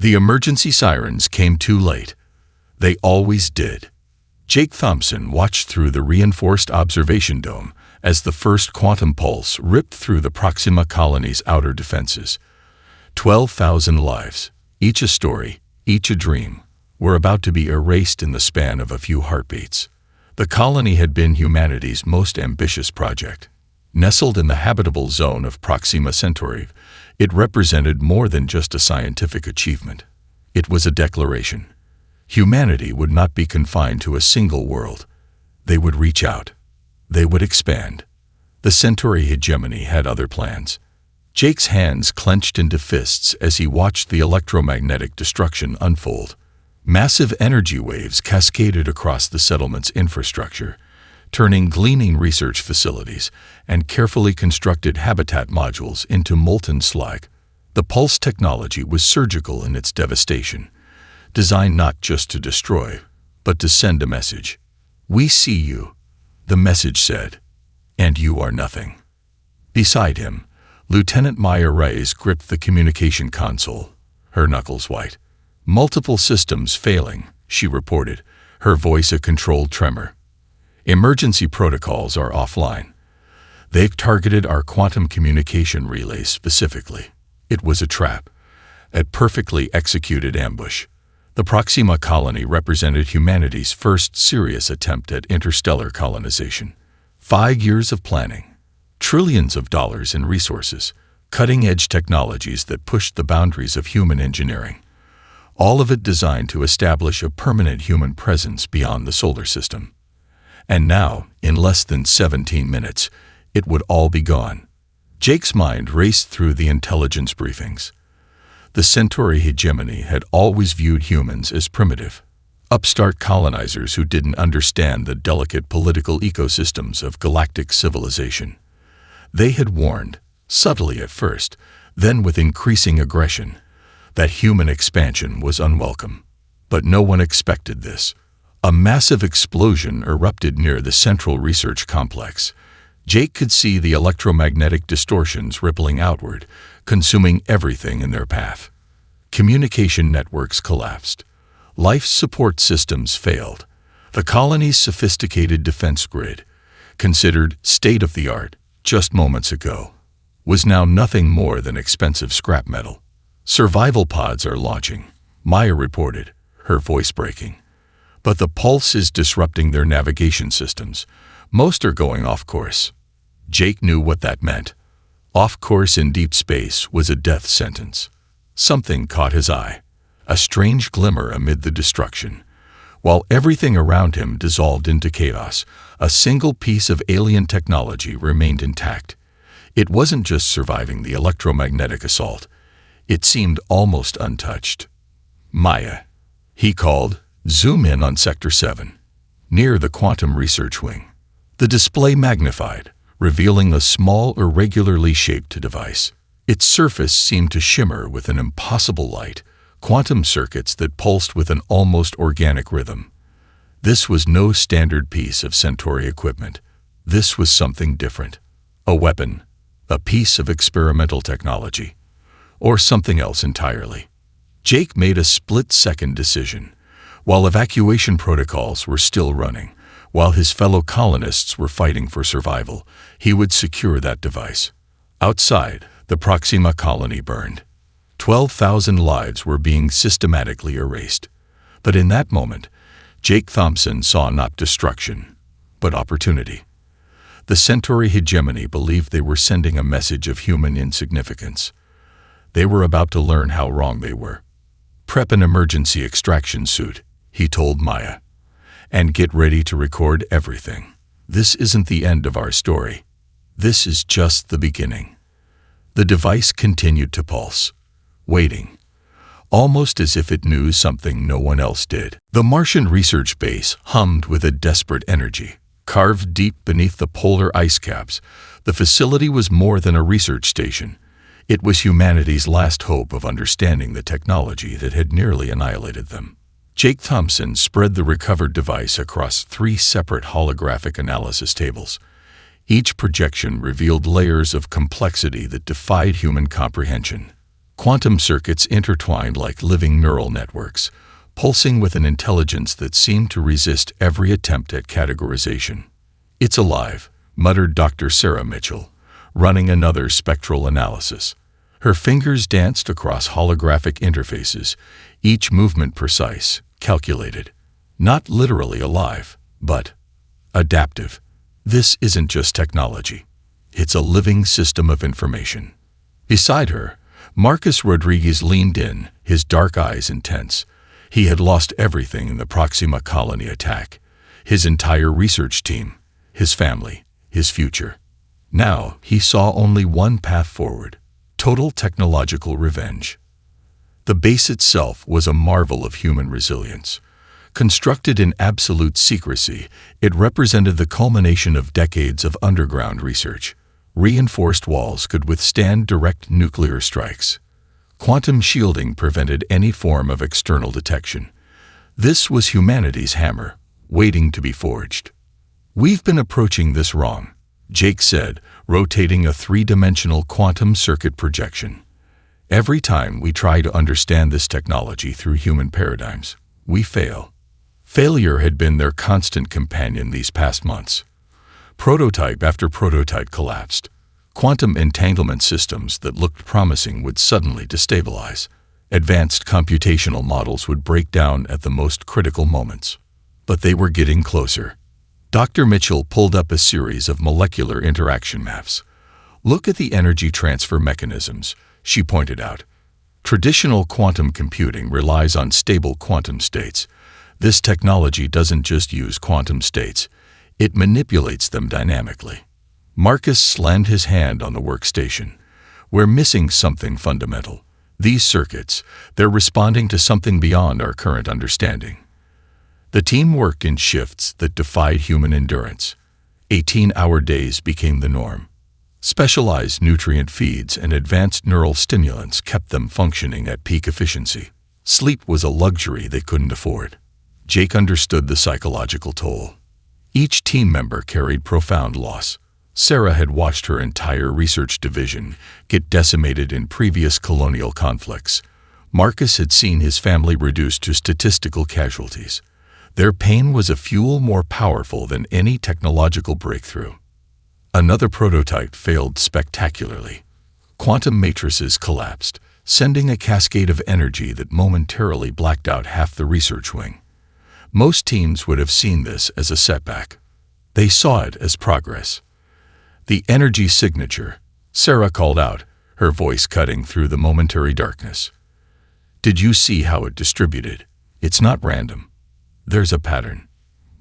The emergency sirens came too late. They always did. Jake Thompson watched through the reinforced observation dome as the first quantum pulse ripped through the Proxima colony's outer defenses. 12,000 lives, each a story, each a dream, were about to be erased in the span of a few heartbeats. The colony had been humanity's most ambitious project. Nestled in the habitable zone of Proxima Centauri, it represented more than just a scientific achievement. It was a declaration. Humanity would not be confined to a single world. They would reach out. They would expand. The Centauri hegemony had other plans. Jake's hands clenched into fists as he watched the electromagnetic destruction unfold. Massive energy waves cascaded across the settlement's infrastructure, turning gleaming research facilities and carefully constructed habitat modules into molten slag. The pulse technology was surgical in its devastation, designed not just to destroy, but to send a message. "We see you," the message said, "and you are nothing." Beside him, Lieutenant Maya Reyes gripped the communication console, her knuckles white. "Multiple systems failing," she reported, her voice a controlled tremor. "Emergency protocols are offline. They've targeted our quantum communication relays specifically." It was a trap, a perfectly executed ambush. The Proxima colony represented humanity's first serious attempt at interstellar colonization. 5 years of planning, trillions of dollars in resources, cutting-edge technologies that pushed the boundaries of human engineering. All of it designed to establish a permanent human presence beyond the solar system. And now, in less than 17 minutes, it would all be gone. Jake's mind raced through the intelligence briefings. The Centauri hegemony had always viewed humans as primitive, upstart colonizers who didn't understand the delicate political ecosystems of galactic civilization. They had warned, subtly at first, then with increasing aggression, that human expansion was unwelcome. But no one expected this. A massive explosion erupted near the central research complex. Jake could see the electromagnetic distortions rippling outward, consuming everything in their path. Communication networks collapsed. Life support systems failed. The colony's sophisticated defense grid, considered state-of-the-art just moments ago, was now nothing more than expensive scrap metal. "Survival pods are launching," Maya reported, her voice breaking. "But the pulse is disrupting their navigation systems. Most are going off course." Jake knew what that meant. Off course in deep space was a death sentence. Something caught his eye, a strange glimmer amid the destruction. While everything around him dissolved into chaos, a single piece of alien technology remained intact. It wasn't just surviving the electromagnetic assault. It seemed almost untouched. "Maya," he called, "zoom in on Sector 7, near the quantum research wing." The display magnified, revealing a small, irregularly shaped device. Its surface seemed to shimmer with an impossible light, quantum circuits that pulsed with an almost organic rhythm. This was no standard piece of Centauri equipment. This was something different. A weapon, a piece of experimental technology, or something else entirely. Jake made a split-second decision. While evacuation protocols were still running, while his fellow colonists were fighting for survival, he would secure that device. Outside, the Proxima colony burned. 12,000 lives were being systematically erased. But in that moment, Jake Thompson saw not destruction, but opportunity. The Centauri hegemony believed they were sending a message of human insignificance. They were about to learn how wrong they were. "Prep an emergency extraction suit," he told Maya, "and get ready to record everything. This isn't the end of our story. This is just the beginning." The device continued to pulse, waiting, almost as if it knew something no one else did. The Martian research base hummed with a desperate energy. Carved deep beneath the polar ice caps, the facility was more than a research station. It was humanity's last hope of understanding the technology that had nearly annihilated them. Jake Thompson spread the recovered device across 3 separate holographic analysis tables. Each projection revealed layers of complexity that defied human comprehension. Quantum circuits intertwined like living neural networks, pulsing with an intelligence that seemed to resist every attempt at categorization. "It's alive," muttered Dr. Sarah Mitchell, running another spectral analysis. Her fingers danced across holographic interfaces, each movement precise, calculated. Not literally alive, but adaptive. This isn't just technology. It's a living system of information. Beside her, Marcus Rodriguez leaned in, his dark eyes intense. He had lost everything in the Proxima Colony attack. His entire research team, his family, his future. Now he saw only one path forward: total technological revenge. The base itself was a marvel of human resilience. Constructed in absolute secrecy, it represented the culmination of decades of underground research. Reinforced walls could withstand direct nuclear strikes. Quantum shielding prevented any form of external detection. This was humanity's hammer, waiting to be forged. "We've been approaching this wrong," Jake said, rotating a three-dimensional quantum circuit projection. "Every time we try to understand this technology through human paradigms, we fail." Failure had been their constant companion these past months. Prototype after prototype collapsed. Quantum entanglement systems that looked promising would suddenly destabilize. Advanced computational models would break down at the most critical moments. But they were getting closer. Dr. Mitchell pulled up a series of molecular interaction maps. "Look at the energy transfer mechanisms," she pointed out. "Traditional quantum computing relies on stable quantum states. This technology doesn't just use quantum states. It manipulates them dynamically." Marcus slammed his hand on the workstation. "We're missing something fundamental. These circuits, they're responding to something beyond our current understanding." The team worked in shifts that defied human endurance. 18-hour days became the norm. Specialized nutrient feeds and advanced neural stimulants kept them functioning at peak efficiency. Sleep was a luxury they couldn't afford. Jake understood the psychological toll. Each team member carried profound loss. Sarah had watched her entire research division get decimated in previous colonial conflicts. Marcus had seen his family reduced to statistical casualties. Their pain was a fuel more powerful than any technological breakthrough. Another prototype failed spectacularly. Quantum matrices collapsed, sending a cascade of energy that momentarily blacked out half the research wing. Most teams would have seen this as a setback. They saw it as progress. "The energy signature," Sarah called out, her voice cutting through the momentary darkness. "Did you see how it distributed? It's not random. There's a pattern."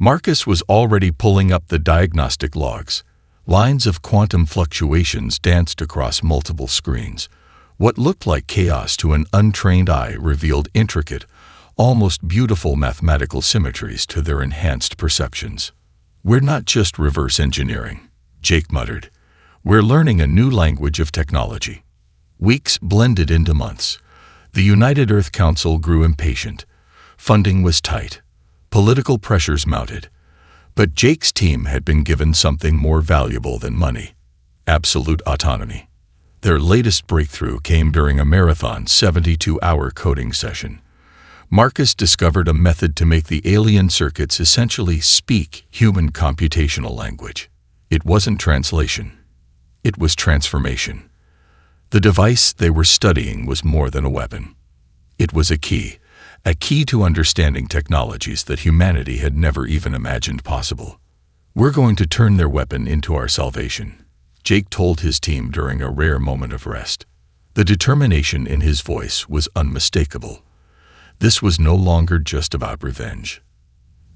Marcus was already pulling up the diagnostic logs. Lines of quantum fluctuations danced across multiple screens. What looked like chaos to an untrained eye revealed intricate, almost beautiful mathematical symmetries to their enhanced perceptions. "We're not just reverse engineering," Jake muttered. "We're learning a new language of technology." Weeks blended into months. The United Earth Council grew impatient. Funding was tight. Political pressures mounted. But Jake's team had been given something more valuable than money: absolute autonomy. Their latest breakthrough came during a marathon 72-hour coding session. Marcus discovered a method to make the alien circuits essentially speak human computational language. It wasn't translation. It was transformation. The device they were studying was more than a weapon. It was a key to understanding technologies that humanity had never even imagined possible. "We're going to turn their weapon into our salvation," Jake told his team during a rare moment of rest. The determination in his voice was unmistakable. This was no longer just about revenge.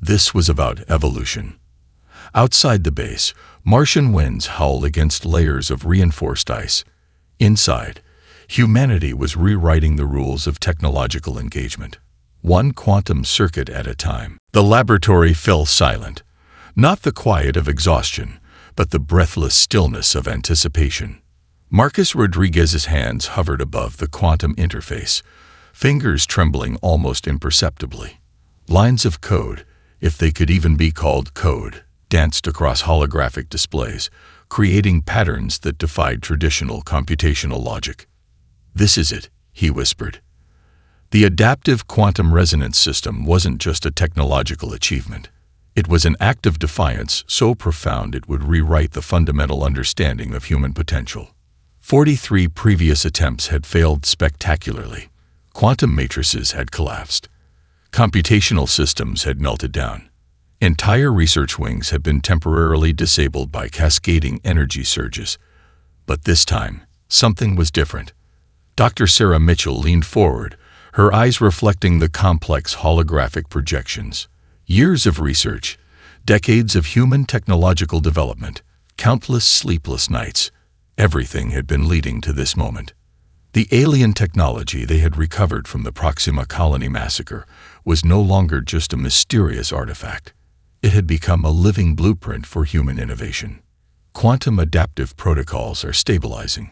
This was about evolution. Outside the base, Martian winds howled against layers of reinforced ice. Inside, humanity was rewriting the rules of technological engagement, one quantum circuit at a time. The laboratory fell silent, not the quiet of exhaustion, but the breathless stillness of anticipation. Marcus Rodriguez's hands hovered above the quantum interface, fingers trembling almost imperceptibly. Lines of code, if they could even be called code, danced across holographic displays, creating patterns that defied traditional computational logic. "This is it," he whispered. The adaptive quantum resonance system wasn't just a technological achievement. It was an act of defiance so profound it would rewrite the fundamental understanding of human potential. 43 previous attempts had failed spectacularly. Quantum matrices had collapsed. Computational systems had melted down. Entire research wings had been temporarily disabled by cascading energy surges. But this time, something was different. Dr. Sarah Mitchell leaned forward, her eyes reflecting the complex holographic projections. Years of research, decades of human technological development, countless sleepless nights, everything had been leading to this moment. The alien technology they had recovered from the Proxima Colony massacre was no longer just a mysterious artifact. It had become a living blueprint for human innovation. Quantum adaptive protocols are stabilizing,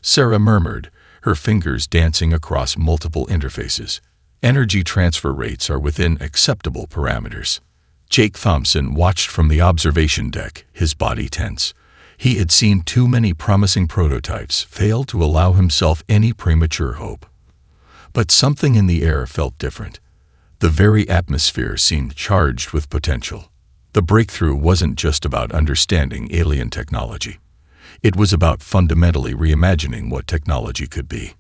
Sarah murmured, her fingers dancing across multiple interfaces. Energy transfer rates are within acceptable parameters. Jake Thompson watched from the observation deck, his body tense. He had seen too many promising prototypes fail to allow himself any premature hope. But something in the air felt different. The very atmosphere seemed charged with potential. The breakthrough wasn't just about understanding alien technology. It was about fundamentally reimagining what technology could be.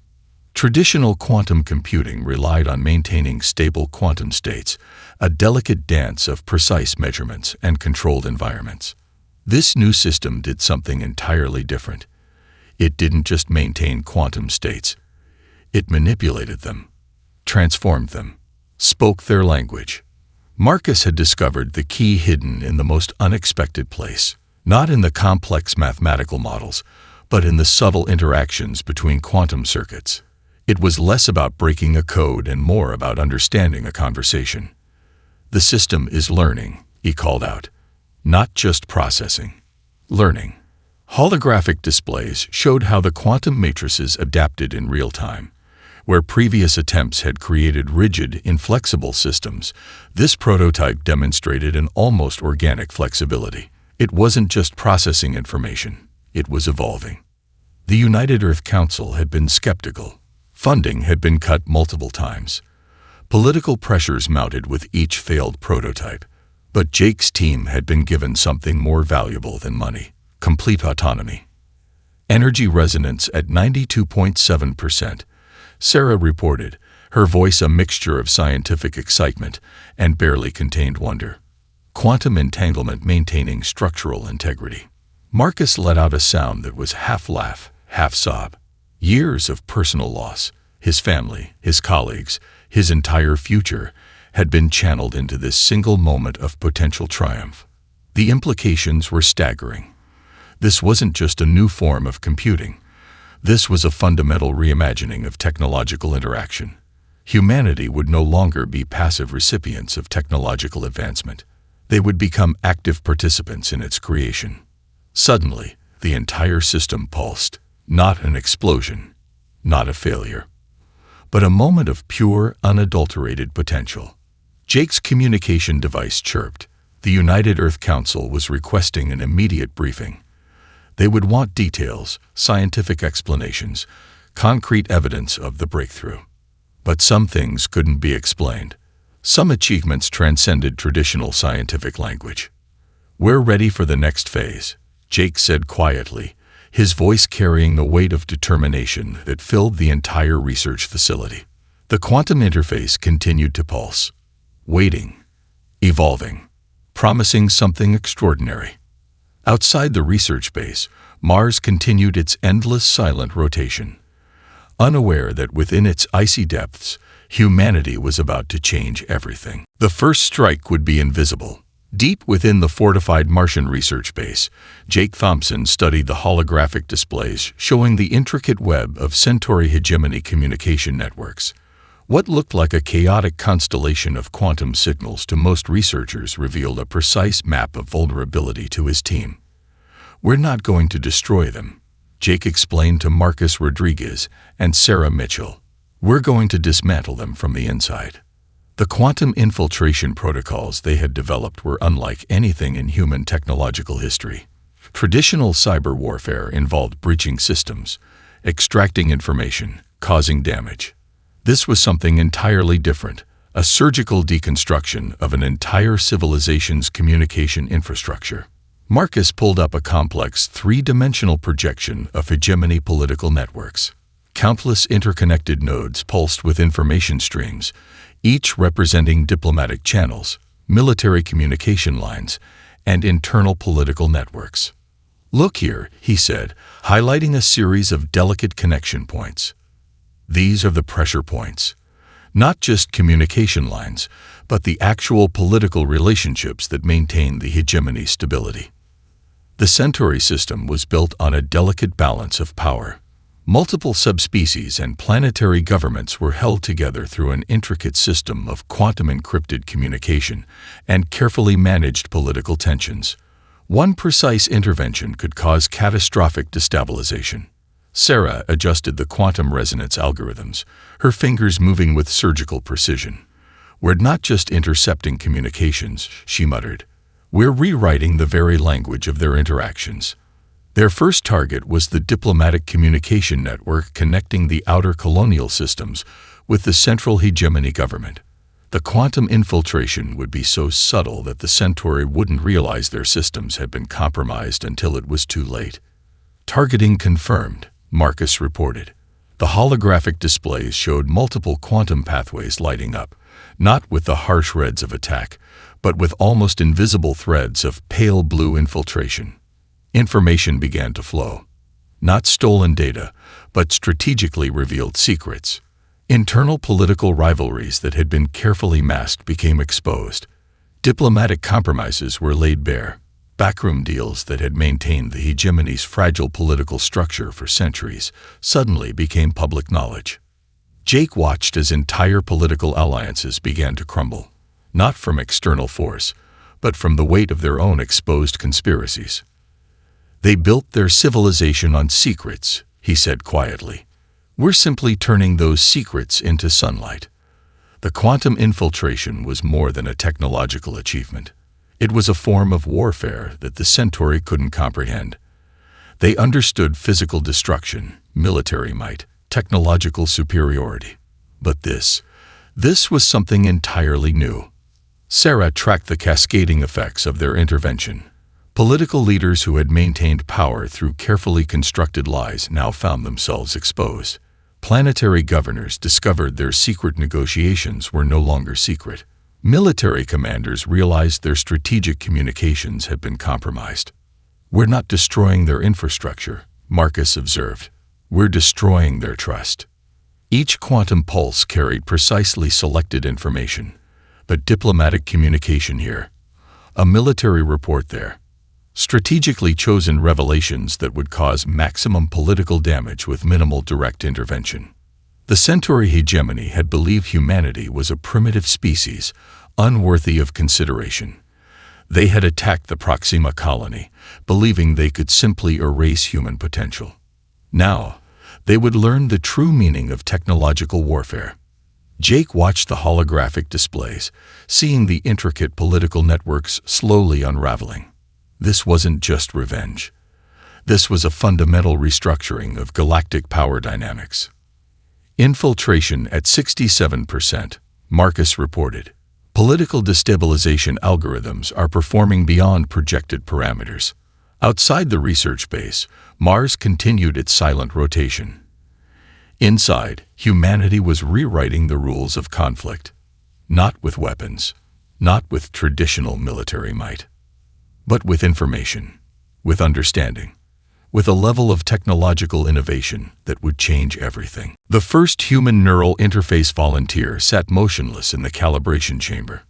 Traditional quantum computing relied on maintaining stable quantum states, a delicate dance of precise measurements and controlled environments. This new system did something entirely different. It didn't just maintain quantum states. It manipulated them, transformed them, spoke their language. Marcus had discovered the key hidden in the most unexpected place, not in the complex mathematical models, but in the subtle interactions between quantum circuits. It was less about breaking a code and more about understanding a conversation. The system is learning, he called out. Not just processing. Learning. Holographic displays showed how the quantum matrices adapted in real time. Where previous attempts had created rigid, inflexible systems, this prototype demonstrated an almost organic flexibility. It wasn't just processing information, it was evolving. The United Earth Council had been skeptical. Funding had been cut multiple times. Political pressures mounted with each failed prototype. But Jake's team had been given something more valuable than money: complete autonomy. Energy resonance at 92.7%. Sarah reported, her voice a mixture of scientific excitement and barely contained wonder. Quantum entanglement maintaining structural integrity. Marcus let out a sound that was half laugh, half sob. Years of personal loss, his family, his colleagues, his entire future, had been channeled into this single moment of potential triumph. The implications were staggering. This wasn't just a new form of computing. This was a fundamental reimagining of technological interaction. Humanity would no longer be passive recipients of technological advancement. They would become active participants in its creation. Suddenly, the entire system pulsed. Not an explosion, not a failure, but a moment of pure, unadulterated potential. Jake's communication device chirped. The United Earth Council was requesting an immediate briefing. They would want details, scientific explanations, concrete evidence of the breakthrough. But some things couldn't be explained. Some achievements transcended traditional scientific language. "We're ready for the next phase," Jake said quietly, his voice carrying the weight of determination that filled the entire research facility. The quantum interface continued to pulse, waiting, evolving, promising something extraordinary. Outside the research base, Mars continued its endless silent rotation, unaware that within its icy depths, humanity was about to change everything. The first strike would be invisible. Deep within the fortified Martian research base, Jake Thompson studied the holographic displays showing the intricate web of Centauri hegemony communication networks. What looked like a chaotic constellation of quantum signals to most researchers revealed a precise map of vulnerability to his team. "We're not going to destroy them," Jake explained to Marcus Rodriguez and Sarah Mitchell. "We're going to dismantle them from the inside." The quantum infiltration protocols they had developed were unlike anything in human technological history. Traditional cyber warfare involved breaching systems, extracting information, causing damage. This was something entirely different, a surgical deconstruction of an entire civilization's communication infrastructure. Marcus pulled up a complex three-dimensional projection of hegemony political networks. Countless interconnected nodes pulsed with information streams, each representing diplomatic channels, military communication lines, and internal political networks. "Look here," he said, highlighting a series of delicate connection points. "These are the pressure points. Not just communication lines, but the actual political relationships that maintain the hegemony stability." The Centauri system was built on a delicate balance of power. Multiple subspecies and planetary governments were held together through an intricate system of quantum-encrypted communication and carefully managed political tensions. One precise intervention could cause catastrophic destabilization. Sarah adjusted the quantum resonance algorithms, her fingers moving with surgical precision. "We're not just intercepting communications," she muttered. "We're rewriting the very language of their interactions." Their first target was the diplomatic communication network connecting the outer colonial systems with the central hegemony government. The quantum infiltration would be so subtle that the Centauri wouldn't realize their systems had been compromised until it was too late. "Targeting confirmed," Marcus reported. The holographic displays showed multiple quantum pathways lighting up, not with the harsh reds of attack, but with almost invisible threads of pale blue infiltration. Information began to flow. Not stolen data, but strategically revealed secrets. Internal political rivalries that had been carefully masked became exposed. Diplomatic compromises were laid bare. Backroom deals that had maintained the hegemony's fragile political structure for centuries suddenly became public knowledge. Jake watched as entire political alliances began to crumble, not from external force, but from the weight of their own exposed conspiracies. "They built their civilization on secrets," he said quietly. "We're simply turning those secrets into sunlight." The quantum infiltration was more than a technological achievement. It was a form of warfare that the Centauri couldn't comprehend. They understood physical destruction, military might, technological superiority. But this was something entirely new. Sarah tracked the cascading effects of their intervention. Political leaders who had maintained power through carefully constructed lies now found themselves exposed. Planetary governors discovered their secret negotiations were no longer secret. Military commanders realized their strategic communications had been compromised. "We're not destroying their infrastructure," Marcus observed. "We're destroying their trust." Each quantum pulse carried precisely selected information. A diplomatic communication here, a military report there. Strategically chosen revelations that would cause maximum political damage with minimal direct intervention. The Centauri hegemony had believed humanity was a primitive species, unworthy of consideration. They had attacked the Proxima colony, believing they could simply erase human potential. Now, they would learn the true meaning of technological warfare. Jake watched the holographic displays, seeing the intricate political networks slowly unraveling. This wasn't just revenge. This was a fundamental restructuring of galactic power dynamics. Infiltration at 67%, Marcus reported. Political destabilization algorithms are performing beyond projected parameters. Outside the research base, Mars continued its silent rotation. Inside, humanity was rewriting the rules of conflict. Not with weapons, not with traditional military might, but with information, with understanding, with a level of technological innovation that would change everything. The first human neural interface volunteer sat motionless in the calibration chamber.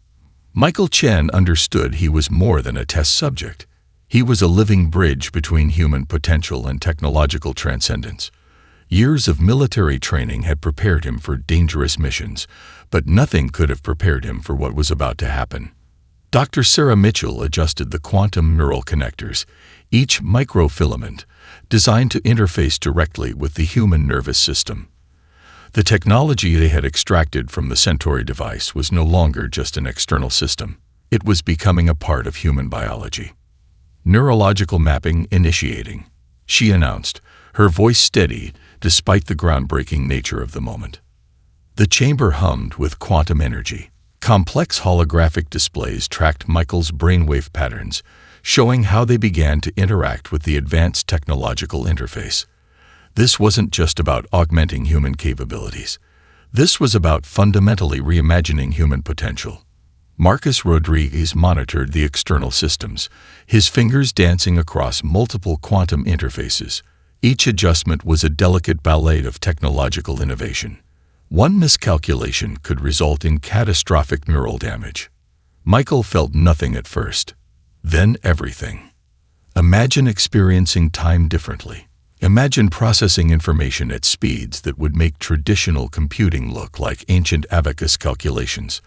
Michael Chen understood he was more than a test subject. He was a living bridge between human potential and technological transcendence. Years of military training had prepared him for dangerous missions, but nothing could have prepared him for what was about to happen. Dr. Sarah Mitchell adjusted the quantum neural connectors, each microfilament designed to interface directly with the human nervous system. The technology they had extracted from the Centauri device was no longer just an external system. It was becoming a part of human biology. "Neurological mapping initiating," she announced, her voice steady despite the groundbreaking nature of the moment. The chamber hummed with quantum energy. Complex holographic displays tracked Michael's brainwave patterns, showing how they began to interact with the advanced technological interface. This wasn't just about augmenting human capabilities. This was about fundamentally reimagining human potential. Marcus Rodriguez monitored the external systems, his fingers dancing across multiple quantum interfaces. Each adjustment was a delicate ballet of technological innovation. One miscalculation could result in catastrophic neural damage. Michael felt nothing at first, then everything. Imagine experiencing time differently. Imagine processing information at speeds that would make traditional computing look like ancient abacus calculations.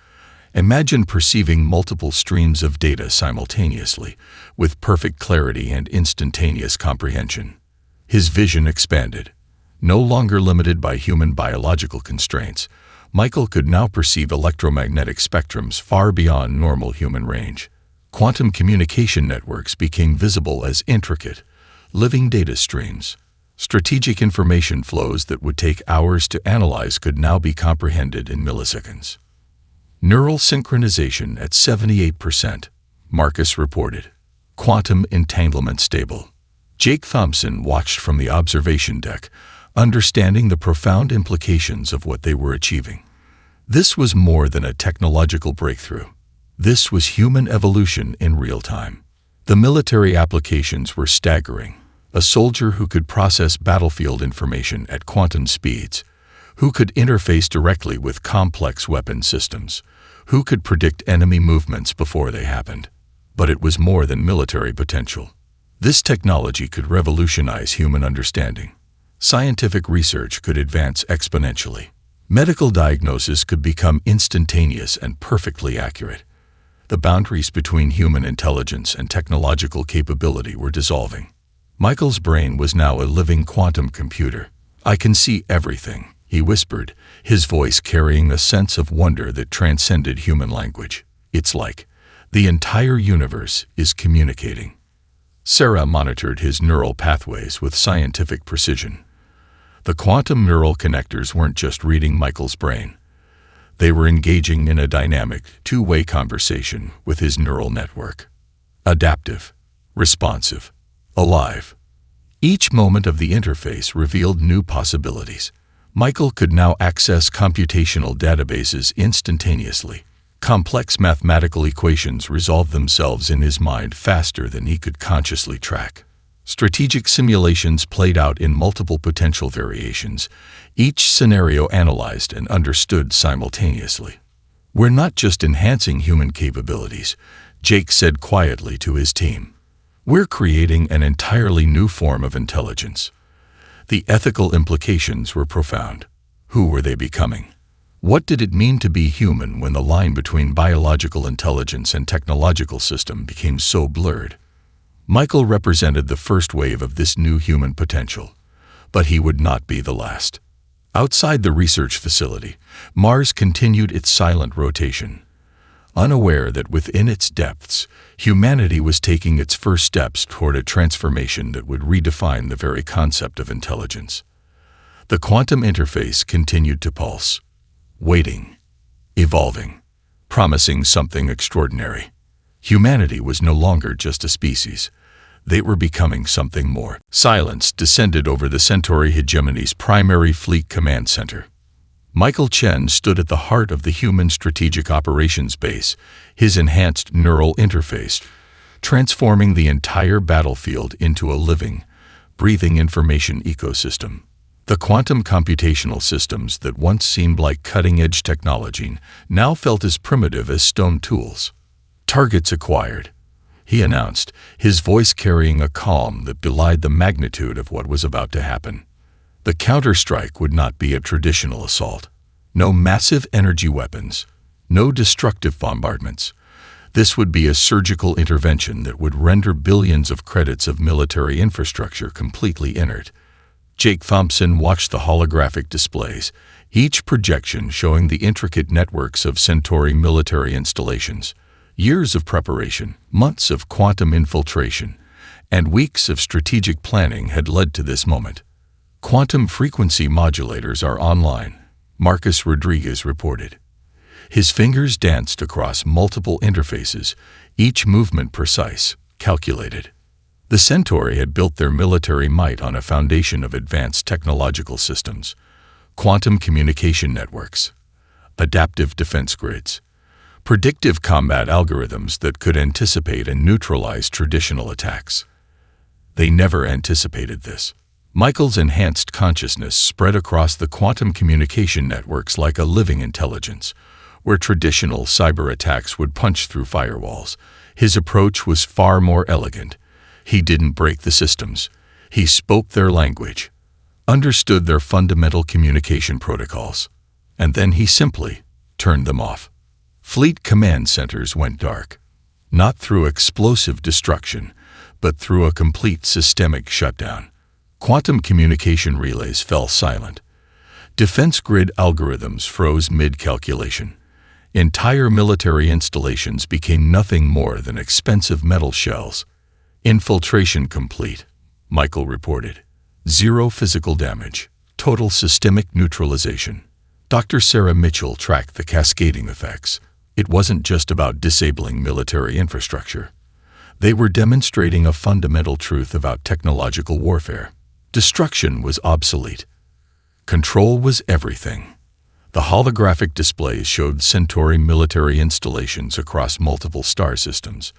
Imagine perceiving multiple streams of data simultaneously, with perfect clarity and instantaneous comprehension. His vision expanded. No longer limited by human biological constraints, Michael could now perceive electromagnetic spectrums far beyond normal human range. Quantum communication networks became visible as intricate, living data streams. Strategic information flows that would take hours to analyze could now be comprehended in milliseconds. Neural synchronization at 78%, Marcus reported. Quantum entanglement stable. Jake Thompson watched from the observation deck, understanding the profound implications of what they were achieving. This was more than a technological breakthrough. This was human evolution in real time. The military applications were staggering. A soldier who could process battlefield information at quantum speeds, who could interface directly with complex weapon systems, who could predict enemy movements before they happened. But it was more than military potential. This technology could revolutionize human understanding. Scientific research could advance exponentially. Medical diagnosis could become instantaneous and perfectly accurate. The boundaries between human intelligence and technological capability were dissolving. Michael's brain was now a living quantum computer. "I can see everything," he whispered, his voice carrying a sense of wonder that transcended human language. "It's like the entire universe is communicating." Sarah monitored his neural pathways with scientific precision. The quantum neural connectors weren't just reading Michael's brain. They were engaging in a dynamic, two-way conversation with his neural network. Adaptive, responsive, alive. Each moment of the interface revealed new possibilities. Michael could now access computational databases instantaneously. Complex mathematical equations resolved themselves in his mind faster than he could consciously track. Strategic simulations played out in multiple potential variations, each scenario analyzed and understood simultaneously. "We're not just enhancing human capabilities," Jake said quietly to his team. "We're creating an entirely new form of intelligence." The ethical implications were profound. Who were they becoming? What did it mean to be human when the line between biological intelligence and technological system became so blurred? Michael represented the first wave of this new human potential, but he would not be the last. Outside the research facility, Mars continued its silent rotation. Unaware that within its depths, humanity was taking its first steps toward a transformation that would redefine the very concept of intelligence. The quantum interface continued to pulse, waiting, evolving, promising something extraordinary. Humanity was no longer just a species. They were becoming something more. Silence descended over the Centauri hegemony's primary fleet command center. Michael Chen stood at the heart of the human strategic operations base, his enhanced neural interface, transforming the entire battlefield into a living, breathing information ecosystem. The quantum computational systems that once seemed like cutting-edge technology now felt as primitive as stone tools. "Targets acquired," he announced, his voice carrying a calm that belied the magnitude of what was about to happen. The counterstrike would not be a traditional assault. No massive energy weapons, no destructive bombardments. This would be a surgical intervention that would render billions of credits of military infrastructure completely inert. Jake Thompson watched the holographic displays, each projection showing the intricate networks of Centauri military installations. Years of preparation, months of quantum infiltration, and weeks of strategic planning had led to this moment. Quantum frequency modulators are online, Marcus Rodriguez reported. His fingers danced across multiple interfaces, each movement precise, calculated. The Centauri had built their military might on a foundation of advanced technological systems, quantum communication networks, adaptive defense grids, predictive combat algorithms that could anticipate and neutralize traditional attacks. They never anticipated this. Michael's enhanced consciousness spread across the quantum communication networks like a living intelligence. Where traditional cyber attacks would punch through firewalls, his approach was far more elegant. He didn't break the systems. He spoke their language, understood their fundamental communication protocols, and then he simply turned them off. Fleet command centers went dark, not through explosive destruction, but through a complete systemic shutdown. Quantum communication relays fell silent. Defense grid algorithms froze mid-calculation. Entire military installations became nothing more than expensive metal shells. Infiltration complete, Michael reported. Zero physical damage, total systemic neutralization. Dr. Sarah Mitchell tracked the cascading effects. It wasn't just about disabling military infrastructure. They were demonstrating a fundamental truth about technological warfare. Destruction was obsolete. Control was everything. The holographic displays showed Centauri military installations across multiple star systems,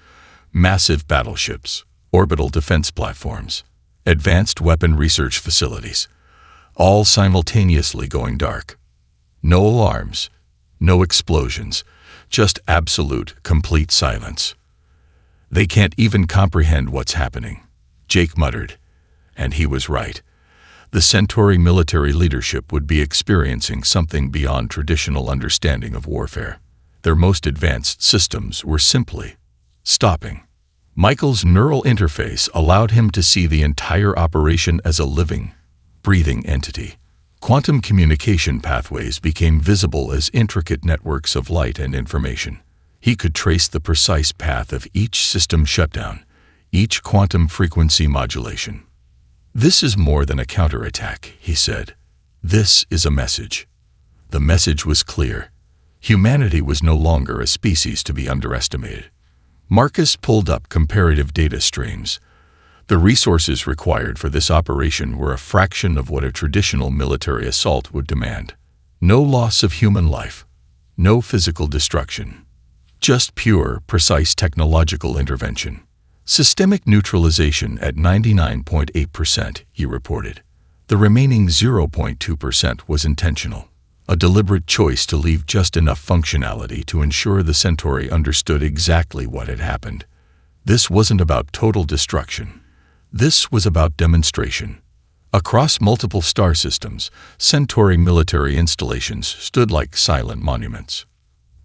massive battleships, orbital defense platforms, advanced weapon research facilities, all simultaneously going dark. No alarms, no explosions, just absolute, complete silence. "They can't even comprehend what's happening," Jake muttered. And he was right. The Centauri military leadership would be experiencing something beyond traditional understanding of warfare. Their most advanced systems were simply stopping. Michael's neural interface allowed him to see the entire operation as a living, breathing entity. Quantum communication pathways became visible as intricate networks of light and information. He could trace the precise path of each system shutdown, each quantum frequency modulation. "This is more than a counterattack," he said. "This is a message." The message was clear. Humanity was no longer a species to be underestimated. Marcus pulled up comparative data streams. The resources required for this operation were a fraction of what a traditional military assault would demand. No loss of human life, no physical destruction, just pure, precise technological intervention. Systemic neutralization at 99.8%, he reported. The remaining 0.2% was intentional, a deliberate choice to leave just enough functionality to ensure the Centauri understood exactly what had happened. This wasn't about total destruction. This was about demonstration. Across multiple star systems, Centauri military installations stood like silent monuments.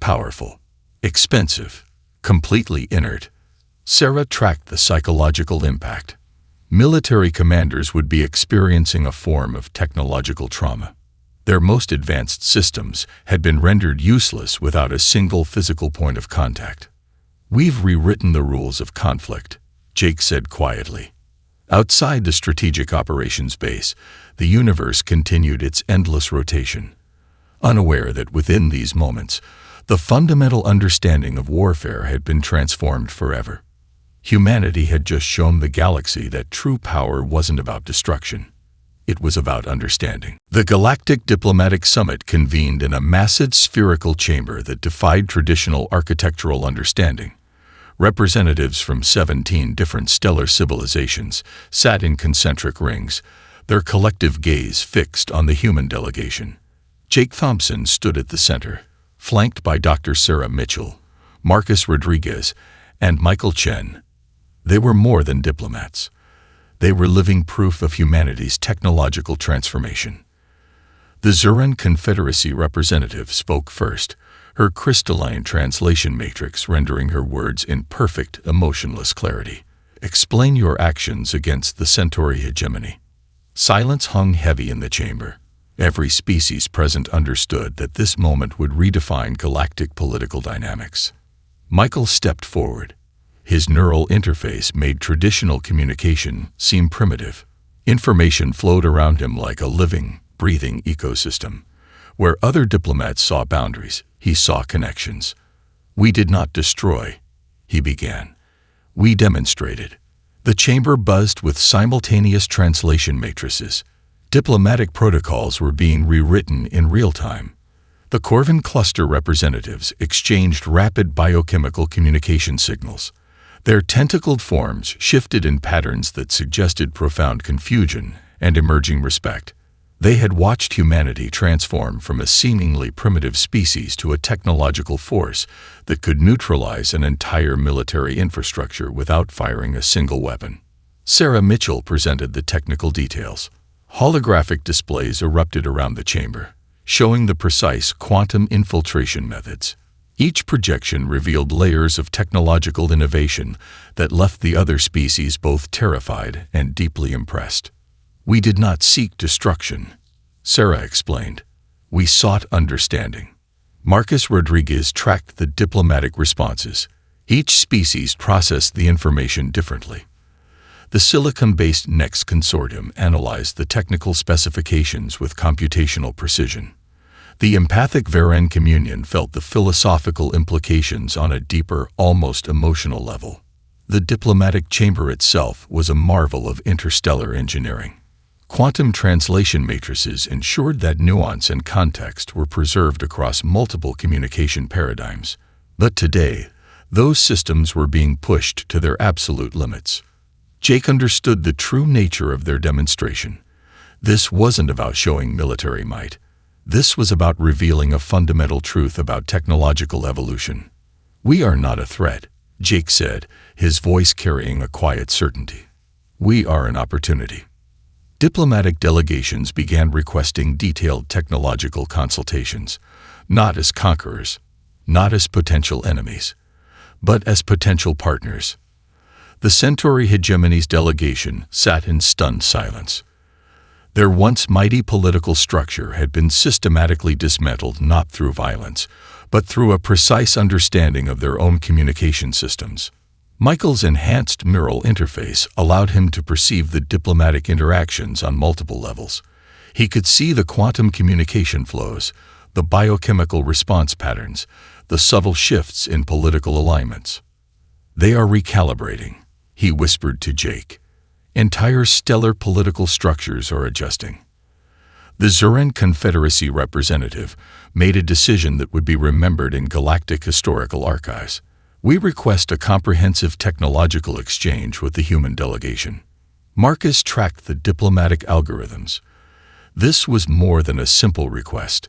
Powerful, expensive, completely inert. Sarah tracked the psychological impact. Military commanders would be experiencing a form of technological trauma. Their most advanced systems had been rendered useless without a single physical point of contact. "We've rewritten the rules of conflict," Jake said quietly. Outside the strategic operations base, the universe continued its endless rotation, unaware that within these moments, the fundamental understanding of warfare had been transformed forever. Humanity had just shown the galaxy that true power wasn't about destruction. It was about understanding. The Galactic Diplomatic Summit convened in a massive spherical chamber that defied traditional architectural understanding. Representatives from 17 different stellar civilizations sat in concentric rings, their collective gaze fixed on the human delegation. Jake Thompson stood at the center, flanked by Dr. Sarah Mitchell, Marcus Rodriguez, and Michael Chen. They were more than diplomats. They were living proof of humanity's technological transformation. The Zuran Confederacy representative spoke first, her crystalline translation matrix rendering her words in perfect, emotionless clarity. "Explain your actions against the Centauri hegemony." Silence hung heavy in the chamber. Every species present understood that this moment would redefine galactic political dynamics. Michael stepped forward. His neural interface made traditional communication seem primitive. Information flowed around him like a living, breathing ecosystem. Where other diplomats saw boundaries, he saw connections. "We did not destroy," he began. "We demonstrated." The chamber buzzed with simultaneous translation matrices. Diplomatic protocols were being rewritten in real time. The Corvin cluster representatives exchanged rapid biochemical communication signals. Their tentacled forms shifted in patterns that suggested profound confusion and emerging respect. They had watched humanity transform from a seemingly primitive species to a technological force that could neutralize an entire military infrastructure without firing a single weapon. Sarah Mitchell presented the technical details. Holographic displays erupted around the chamber, showing the precise quantum infiltration methods. Each projection revealed layers of technological innovation that left the other species both terrified and deeply impressed. "We did not seek destruction," Sarah explained. "We sought understanding." Marcus Rodriguez tracked the diplomatic responses. Each species processed the information differently. The silicon-based NEX consortium analyzed the technical specifications with computational precision. The empathic Varen communion felt the philosophical implications on a deeper, almost emotional level. The diplomatic chamber itself was a marvel of interstellar engineering. Quantum translation matrices ensured that nuance and context were preserved across multiple communication paradigms. But today, those systems were being pushed to their absolute limits. Jake understood the true nature of their demonstration. This wasn't about showing military might. This was about revealing a fundamental truth about technological evolution. "We are not a threat," Jake said, his voice carrying a quiet certainty. "We are an opportunity." Diplomatic delegations began requesting detailed technological consultations, not as conquerors, not as potential enemies, but as potential partners. The Centauri Hegemony's delegation sat in stunned silence. Their once mighty political structure had been systematically dismantled not through violence, but through a precise understanding of their own communication systems. Michael's enhanced neural interface allowed him to perceive the diplomatic interactions on multiple levels. He could see the quantum communication flows, the biochemical response patterns, the subtle shifts in political alignments. "They are recalibrating," he whispered to Jake. "Entire stellar political structures are adjusting." The Zuran Confederacy representative made a decision that would be remembered in galactic historical archives. "We request a comprehensive technological exchange with the human delegation." Marcus tracked the diplomatic algorithms. This was more than a simple request.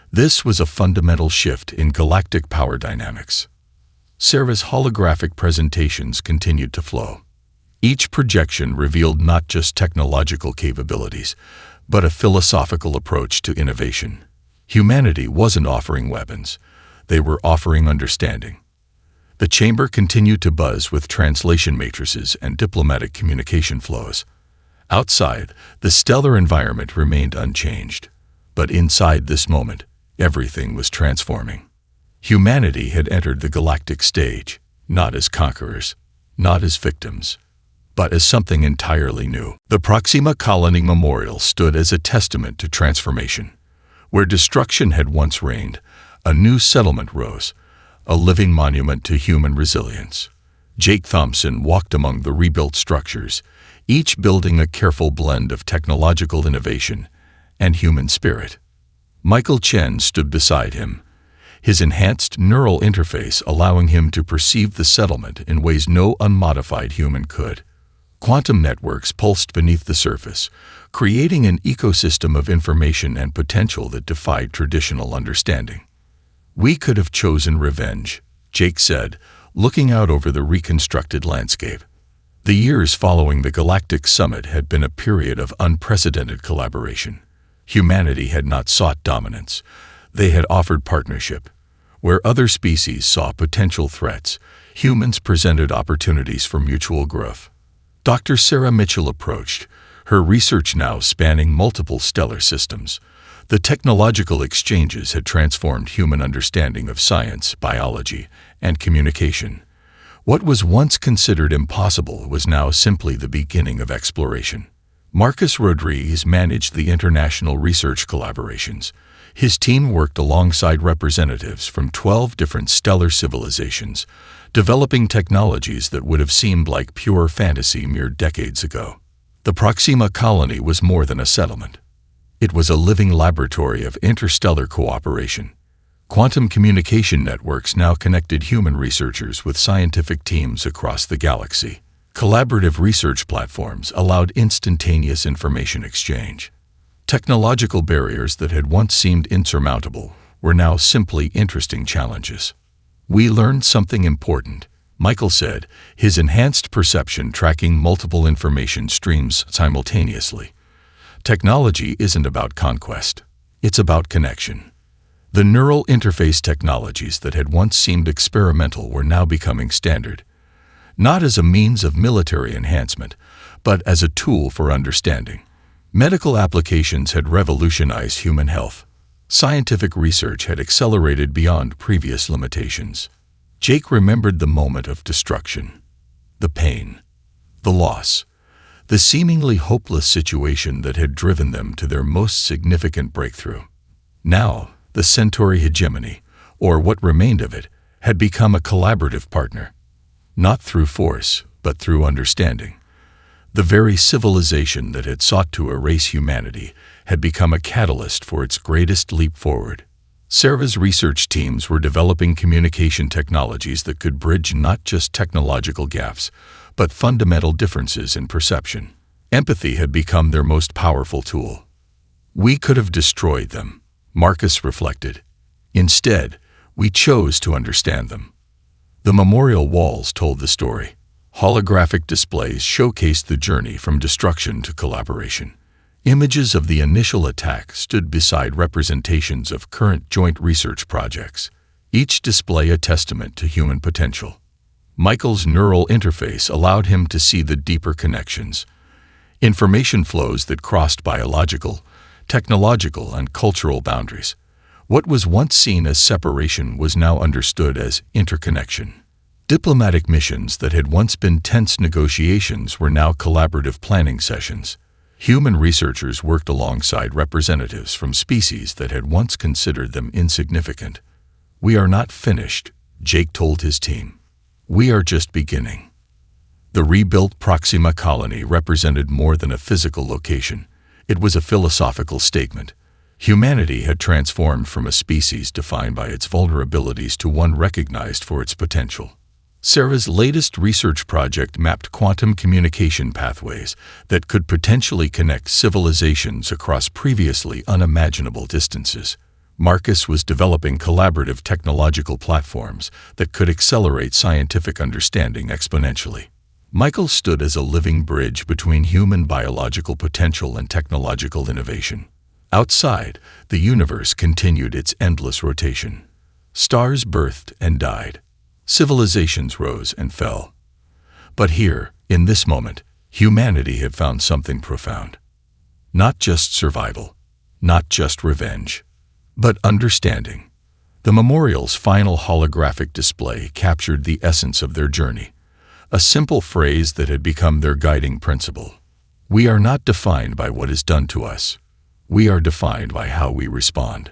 This was a fundamental shift in galactic power dynamics. Sarah's holographic presentations continued to flow. Each projection revealed not just technological capabilities, but a philosophical approach to innovation. Humanity wasn't offering weapons. They were offering understanding. The chamber continued to buzz with translation matrices and diplomatic communication flows. Outside, the stellar environment remained unchanged. But inside this moment, everything was transforming. Humanity had entered the galactic stage, not as conquerors, not as victims, but as something entirely new. The Proxima Colony Memorial stood as a testament to transformation. Where destruction had once reigned, a new settlement rose, a living monument to human resilience. Jake Thompson walked among the rebuilt structures, each building a careful blend of technological innovation and human spirit. Michael Chen stood beside him, his enhanced neural interface allowing him to perceive the settlement in ways no unmodified human could. Quantum networks pulsed beneath the surface, creating an ecosystem of information and potential that defied traditional understanding. "We could have chosen revenge," Jake said, looking out over the reconstructed landscape. The years following the Galactic Summit had been a period of unprecedented collaboration. Humanity had not sought dominance. They had offered partnership. Where other species saw potential threats, humans presented opportunities for mutual growth. Dr. Sarah Mitchell approached, her research now spanning multiple stellar systems. The technological exchanges had transformed human understanding of science, biology, and communication. What was once considered impossible was now simply the beginning of exploration. Marcus Rodriguez managed the international research collaborations. His team worked alongside representatives from 12 different stellar civilizations, developing technologies that would have seemed like pure fantasy mere decades ago. The Proxima colony was more than a settlement. It was a living laboratory of interstellar cooperation. Quantum communication networks now connected human researchers with scientific teams across the galaxy. Collaborative research platforms allowed instantaneous information exchange. Technological barriers that had once seemed insurmountable were now simply interesting challenges. "We learned something important," Michael said, his enhanced perception tracking multiple information streams simultaneously. "Technology isn't about conquest. It's about connection." The neural interface technologies that had once seemed experimental were now becoming standard, not as a means of military enhancement, but as a tool for understanding. Medical applications had revolutionized human health. Scientific research had accelerated beyond previous limitations. Jake remembered the moment of destruction, the pain, the loss, the seemingly hopeless situation that had driven them to their most significant breakthrough. Now, the Centauri hegemony, or what remained of it, had become a collaborative partner, not through force, but through understanding. The very civilization that had sought to erase humanity had become a catalyst for its greatest leap forward. Serva's research teams were developing communication technologies that could bridge not just technological gaps, but fundamental differences in perception. Empathy had become their most powerful tool. "We could have destroyed them," Marcus reflected. "Instead, we chose to understand them." The memorial walls told the story. Holographic displays showcased the journey from destruction to collaboration. Images of the initial attack stood beside representations of current joint research projects, each display a testament to human potential. Michael's neural interface allowed him to see the deeper connections, information flows that crossed biological, technological, and cultural boundaries. What was once seen as separation was now understood as interconnection. Diplomatic missions that had once been tense negotiations were now collaborative planning sessions. Human researchers worked alongside representatives from species that had once considered them insignificant. "We are not finished," Jake told his team. "We are just beginning." The rebuilt Proxima colony represented more than a physical location. It was a philosophical statement. Humanity had transformed from a species defined by its vulnerabilities to one recognized for its potential. Sarah's latest research project mapped quantum communication pathways that could potentially connect civilizations across previously unimaginable distances. Marcus was developing collaborative technological platforms that could accelerate scientific understanding exponentially. Michael stood as a living bridge between human biological potential and technological innovation. Outside, the universe continued its endless rotation. Stars birthed and died. Civilizations rose and fell. But here, in this moment, humanity had found something profound. Not just survival, not just revenge, but understanding. The memorial's final holographic display captured the essence of their journey, a simple phrase that had become their guiding principle. "We are not defined by what is done to us. We are defined by how we respond."